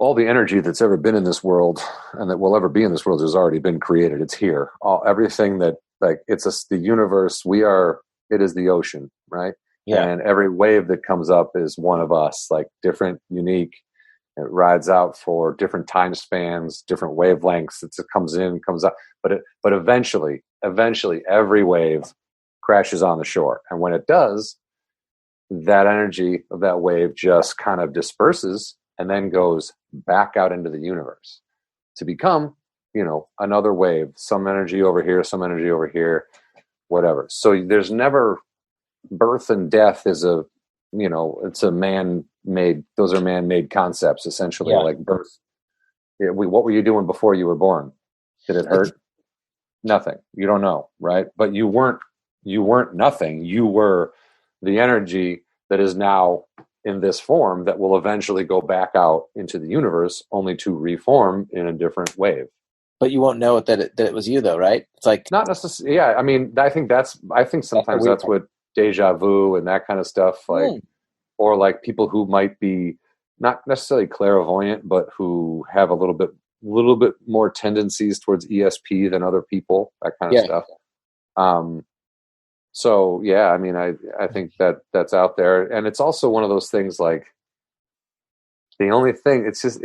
all the energy that's ever been in this world and that will ever be in this world has already been created. It's here. Everything that like the universe. It is the ocean, right? Yeah. And every wave that comes up is one of us, like different, unique. It rides out for different time spans, different wavelengths. It comes in, comes out, but eventually, every wave crashes on the shore, and when it does, that energy of that wave just kind of disperses and then goes back out into the universe to become, another wave. Some energy over here, some energy over here, whatever. So there's never birth and death is it's a man-made. Those are man-made concepts, essentially. Yeah. Like birth. What were you doing before you were born? Did it hurt? Nothing. You don't know, right? But you weren't nothing. You were the energy that is now in this form that will eventually go back out into the universe, only to reform in a different wave. But you won't know that it was you, though, right? It's like not necessarily. Yeah, I mean, I think sometimes that's what deja vu and that kind of stuff, like, or like people who might be not necessarily clairvoyant, but who have a little bit more tendencies towards ESP than other people, that kind of stuff. So yeah, I mean, I think that's out there, and it's also one of those things. Like the only thing, it's just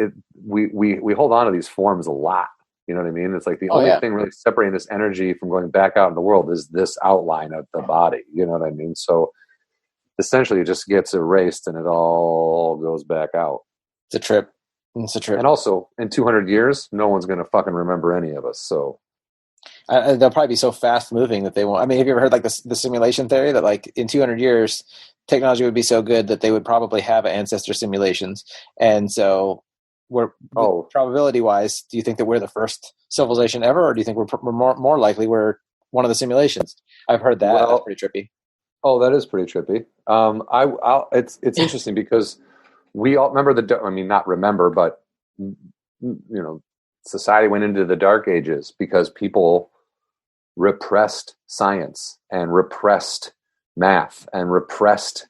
we hold on to these forms a lot. You know what I mean? It's like the only thing really separating this energy from going back out in the world is this outline of the body. You know what I mean? So essentially, it just gets erased and it all goes back out. It's a trip. And also, in 200 years, no one's going to fucking remember any of us. So they'll probably be so fast moving that they won't. I mean, have you ever heard like the simulation theory that like in 200 years, technology would be so good that they would probably have ancestor simulations, and so. Probability wise, do you think that we're the first civilization ever, or do you think we're more likely we're one of the simulations? I've heard that. That's pretty trippy. Oh, that is pretty trippy. It's interesting because we all remember not remember, but society went into the dark ages because people repressed science and repressed math and repressed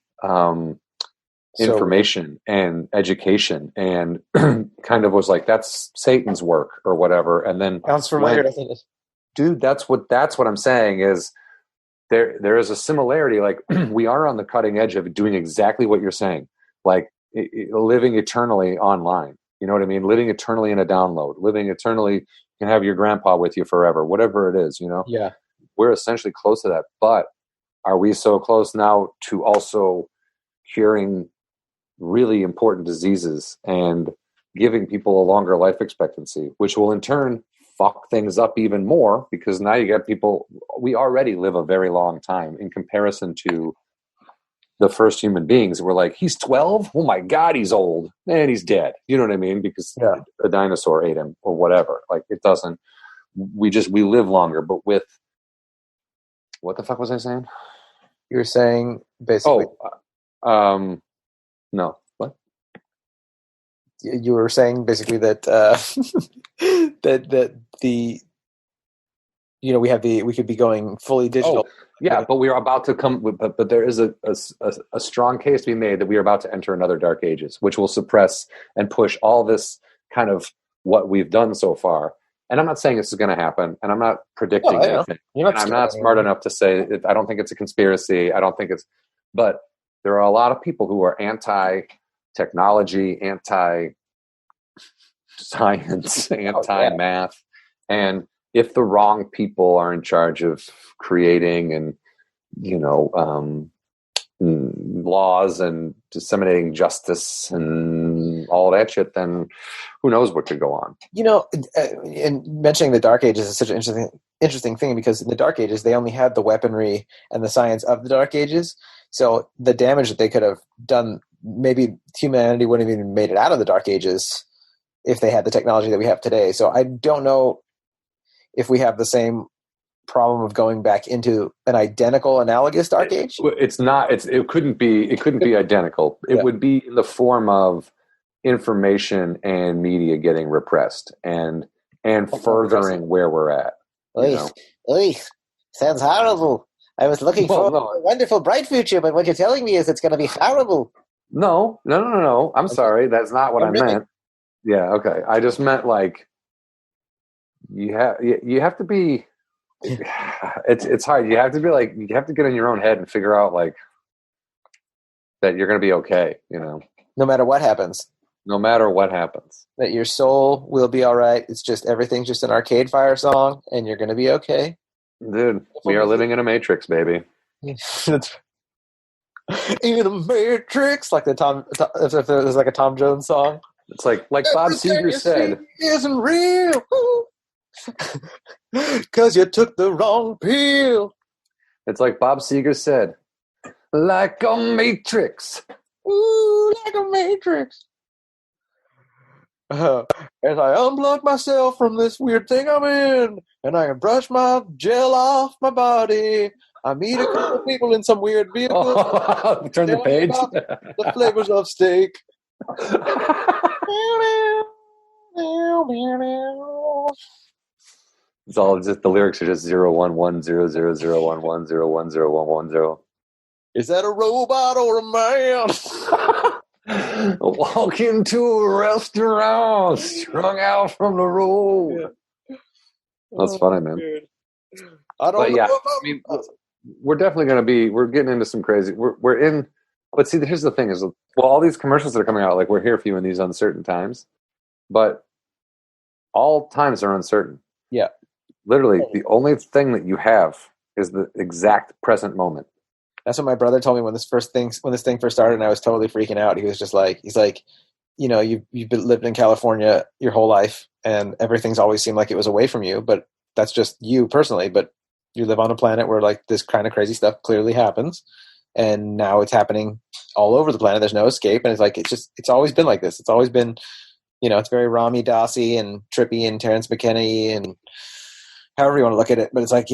information and education, and kind of was like, that's Satan's work or whatever. And then sounds familiar, doesn't it? Dude, that's what I'm saying is there is a similarity. Like we are on the cutting edge of doing exactly what you're saying, like living eternally online. You know what I mean? Living eternally in a download, living eternally. You can have your grandpa with you forever, whatever it is, Yeah. We're essentially close to that, but are we so close now to also curing really important diseases and giving people a longer life expectancy, which will in turn fuck things up even more, because now you get people, we already live a very long time in comparison to the first human beings. We're like, he's 12? Oh my God, he's old. And he's dead. You know what I mean? Because a dinosaur ate him or whatever. Like it doesn't, we live longer, but with, what the fuck was I saying? You were saying basically. No. What? You were saying basically that that the we could be going fully digital. Yeah, but we are about to come. But there is a strong case to be made that we are about to enter another dark ages, which will suppress and push all this kind of what we've done so far. And I'm not saying this is going to happen, and I'm not predicting anything. I'm not smart enough to say it. I don't think it's a conspiracy. I don't think it's, but there are a lot of people who are anti-technology, anti-science, anti-math. And if the wrong people are in charge of creating and, laws and disseminating justice and and all that shit, then who knows what could go on. And mentioning the Dark Ages is such an interesting thing, because in the Dark Ages, they only had the weaponry and the science of the Dark Ages. So the damage that they could have done, maybe humanity wouldn't have even made it out of the Dark Ages if they had the technology that we have today. So I don't know if we have the same problem of going back into an identical analogous Dark Age. It's not. It couldn't be. It couldn't be identical. It would be in the form of information and media getting repressed and furthering where we're at. Oy, sounds horrible. I was looking for a wonderful, bright future, but what you're telling me is it's going to be horrible. No. I'm sorry. That's not what I meant. Yeah. Okay. I just meant like you have to be. It's hard. You have to be like, you have to get in your own head and figure out like that you're going to be okay. No matter what happens. That your soul will be all right. It's just everything's just an Arcade Fire song, and you're going to be okay. Dude, we are living in a matrix, baby. In a matrix, like if there was like a Tom Jones song. It's like Bob Seger said, isn't real. Cause you took the wrong pill. It's like Bob Seger said, like a matrix. Ooh, like a matrix. As I unplug myself from this weird thing I'm in, and I can brush my gel off my body, I meet a couple of people in some weird vehicle. Turn the page. The flavors of steak. It's all just, the lyrics are just 0110011011010. Is that a robot or a man? Walk into a restaurant, strung out from the road. Yeah. That's funny, man. I don't know. I mean, we're definitely going to be, we're getting into some crazy, we're in, but see, here's the thing is, well, all these commercials that are coming out, like, we're here for you in these uncertain times, but all times are uncertain. Yeah. Literally, the only thing that you have is the exact present moment. That's what my brother told me when this thing first started, and I was totally freaking out. He was just like, you've lived in California your whole life, and everything's always seemed like it was away from you, but that's just you personally. But you live on a planet where like this kind of crazy stuff clearly happens, and now it's happening all over the planet. There's no escape, and it's like it's always been like this. It's always been, it's very Rami Dossi and trippy and Terrence McKenna and however you want to look at it, but it's like,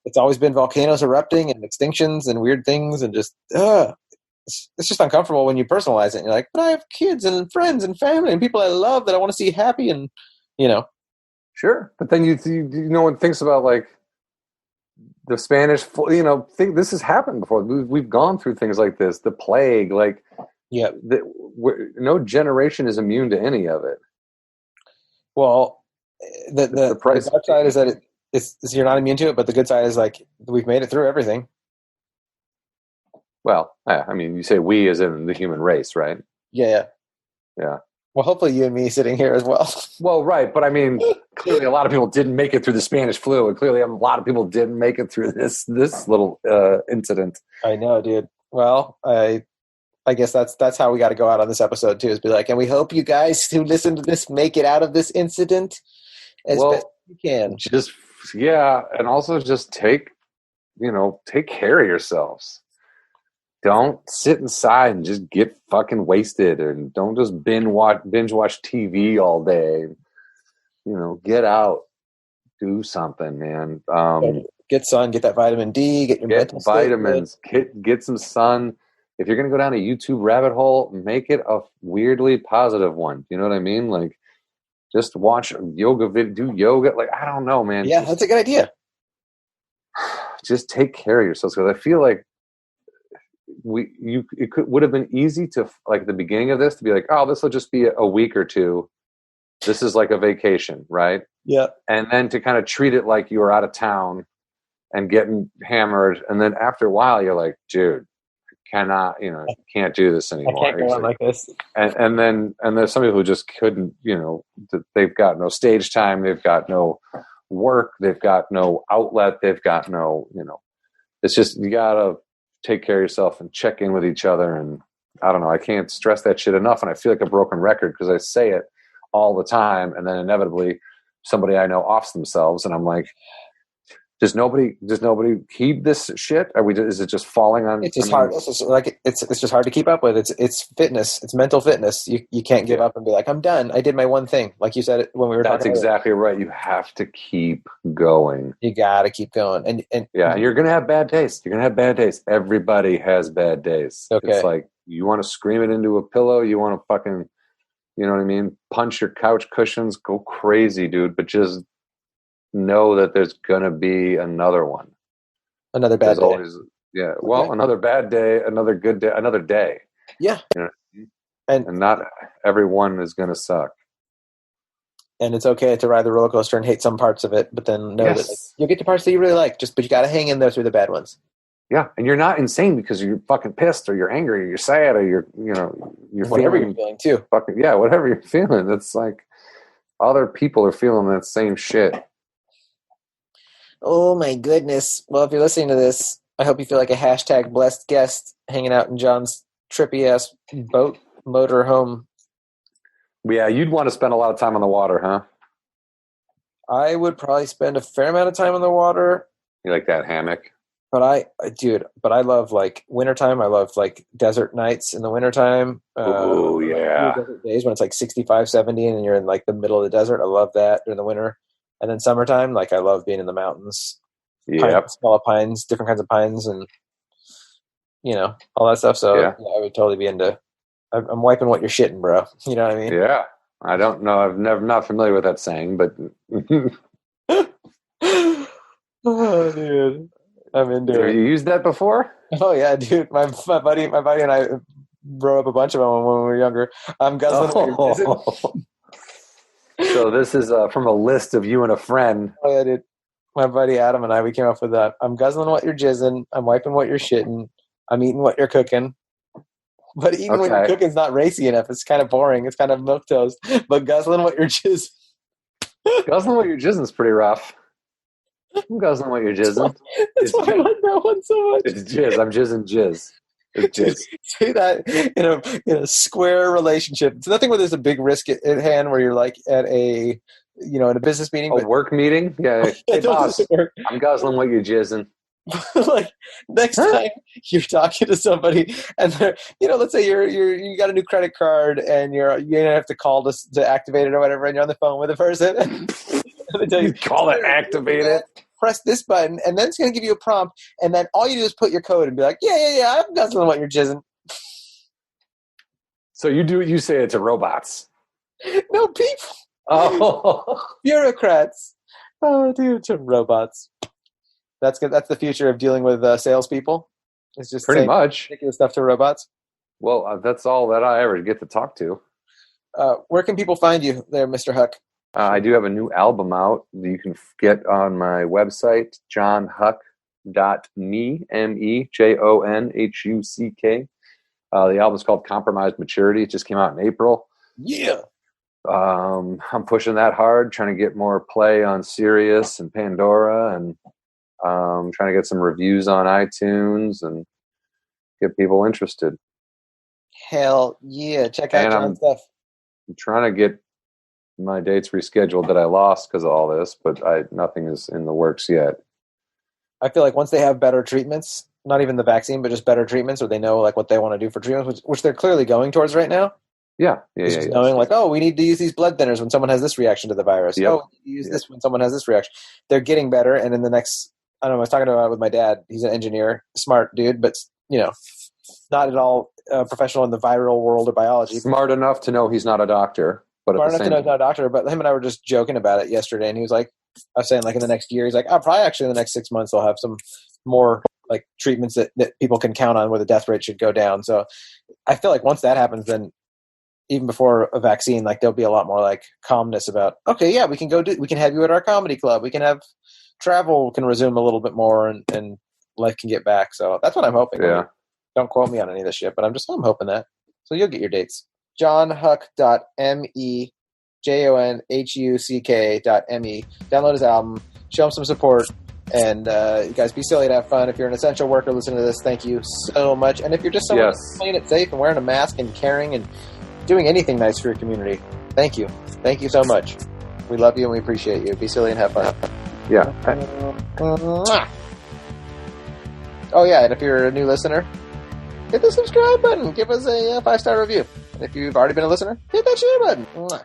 it's always been volcanoes erupting and extinctions and weird things, and just it's just uncomfortable when you personalize it. And you're like, but I have kids and friends and family and people I love that I want to see happy, and Sure, but then no one thinks about like the Spanish. Think this has happened before. We've gone through things like this, the plague, like no generation is immune to any of it. Well, the dark side is that you're not immune to it, but the good side is like we've made it through everything. Well, I mean, you say we as in the human race, right? Yeah. Well, hopefully you and me sitting here as well. Well, right, but I mean, clearly a lot of people didn't make it through the Spanish flu, and clearly a lot of people didn't make it through this little incident. I know, dude. Well, I guess that's how we got to go out on this episode too, is be like, and we hope you guys who listen to this make it out of this incident as best you can. And also just take care of yourselves. Don't sit inside and just get fucking wasted, and don't just binge watch TV all day. Get out, do something, man. Get sun, get that vitamin D, get your mental vitamins, get some sun. If you're going to go down a YouTube rabbit hole, make it a weirdly positive one. You know what I mean? Like, just watch yoga video, do yoga. Like, I don't know, man. Yeah, that's a good idea. Just take care of yourselves, because I feel like would have been easy to, like, at the beginning of this, to be like, oh, this will just be a week or two. This is like a vacation, right? Yeah. And then to kind of treat it like you were out of town and getting hammered, and then after a while, you're like, dude, cannot, can't do this anymore. I can't go on like this. And then there's some people who just couldn't, they've got no stage time, they've got no work, they've got no outlet, they've got no, it's just, you gotta take care of yourself and check in with each other and I don't know. I can't stress that shit enough, and I feel like a broken record because I say it all the time, and then inevitably somebody I know offs themselves, and I'm like, does nobody heed this shit? Is it just falling on? It's just hard. It's just like it's just hard to keep up with. It's fitness. It's mental fitness. You can't give up and be like, I'm done. I did my one thing. Like you said it when we were That's talking. That's exactly right. You have to keep going. You gotta keep going. And you're gonna have bad days. You're gonna have bad days. Everybody has bad days. Okay. It's like you want to scream it into a pillow. You want to fucking, you know what I mean? Punch your couch cushions. Go crazy, dude. But just know that there's gonna be another one. Another bad day. Always, yeah. Well, okay. Another bad day, another good day, another day. Yeah. You know, and not everyone is gonna suck. And it's okay to ride the roller coaster and hate some parts of it, but then know that you'll get the parts that you really like. But you got to hang in there through the bad ones. Yeah, and you're not insane because you're fucking pissed or you're angry or you're sad or you're whatever you're feeling too. Fucking whatever you're feeling. It's like other people are feeling that same shit. Oh my goodness! Well, if you're listening to this, I hope you feel like a hashtag blessed guest hanging out in John's trippy ass boat motor home. Yeah, you'd want to spend a lot of time on the water, huh? I would probably spend a fair amount of time on the water. You like that hammock? But I love like wintertime. I love like desert nights in the wintertime. Oh, yeah. Desert days when it's like 65, 70 and you're in like the middle of the desert. I love that during the winter. And then summertime, like I love being in the mountains. Yeah. Small pines, different kinds of pines and, all that stuff. So I would totally be into, I'm wiping what you're shitting, bro. You know what I mean? Yeah. I don't know. Not familiar with that saying, but. Oh, dude. I'm into it. Have you used that before? Oh yeah, dude. My buddy and I wrote up a bunch of them when we were younger. I'm guzzling. So this is from a list of you and a friend. Oh yeah, dude. My buddy Adam and I, we came up with that. I'm guzzling what you're jizzing. I'm wiping what you're shitting. I'm eating what you're cooking. But eating what you're cooking is not racy enough. It's kind of boring. It's kind of milquetoast. But guzzling what you're jizzing. Guzzling what you're jizzing is pretty rough. I'm guzzling what you're jizzing. That's why I like that one so much. It's jizz. I'm jizzing jizz. It's jizz. Say that in a square relationship. It's nothing where there's a big risk at hand where you're like at a in a business meeting. A work meeting? Yeah. Hey boss, I'm guzzling what you're jizzing. Like next time you're talking to somebody and they're, let's say you got a new credit card and you're gonna have to call to activate it or whatever, and you're on the phone with a person. And they tell you call it, activate it. Press this button, and then it's going to give you a prompt, and then all you do is put your code and be like, yeah, I'm guzzling what you're jizzing. So you say it to robots. No, people. Oh. Bureaucrats. Oh, dude, to robots. That's good. That's the future of dealing with salespeople. It's just pretty much ridiculous stuff to robots. Well, that's all that I ever get to talk to. Where can people find you there, Mr. Huck? I do have a new album out that you can get on my website, jonhuck.me, MEJONHUCK. The album is called Compromised Maturity. It just came out in April. Yeah. I'm pushing that hard, trying to get more play on Sirius and Pandora, and trying to get some reviews on iTunes and get people interested. Hell yeah. Check out John's stuff. I'm trying to get my dates rescheduled that I lost because of all this, but nothing is in the works yet. I feel like once they have better treatments, not even the vaccine, but just better treatments, or they know like what they want to do for treatments, which they're clearly going towards right now. Yeah. Knowing like, we need to use these blood thinners when someone has this reaction to the virus. Yep. We need to use this when someone has this reaction. They're getting better, and in the next, I don't know, I was talking about it with my dad. He's an engineer, smart dude, but not at all professional in the viral world or biology. Smart enough to know he's not a doctor. Smart enough to know he's not a doctor, but him and I were just joking about it yesterday, and he was like, I was saying like in the next year, he's like, probably actually in the next 6 months they'll have some more like treatments that people can count on where the death rate should go down. So I feel like once that happens, then even before a vaccine, like there'll be a lot more like calmness about, okay, yeah, we can have you at our comedy club. We can have travel can resume a little bit more and life can get back. So that's what I'm hoping. Yeah. Don't quote me on any of this shit, but I'm hoping that. So you'll get your dates. JONHUCK.me, JONHUCK.me. Download his album. Show him some support. And you guys be silly and have fun. If you're an essential worker listening to this, thank you so much. And if you're just someone Yes. playing it safe and wearing a mask and caring and doing anything nice for your community, thank you. Thank you so much. We love you and we appreciate you. Be silly and have fun. Yeah. Mwah. Oh, yeah, and if you're a new listener, hit the subscribe button. Give us a 5-star review. And if you've already been a listener, hit that share button. Mwah.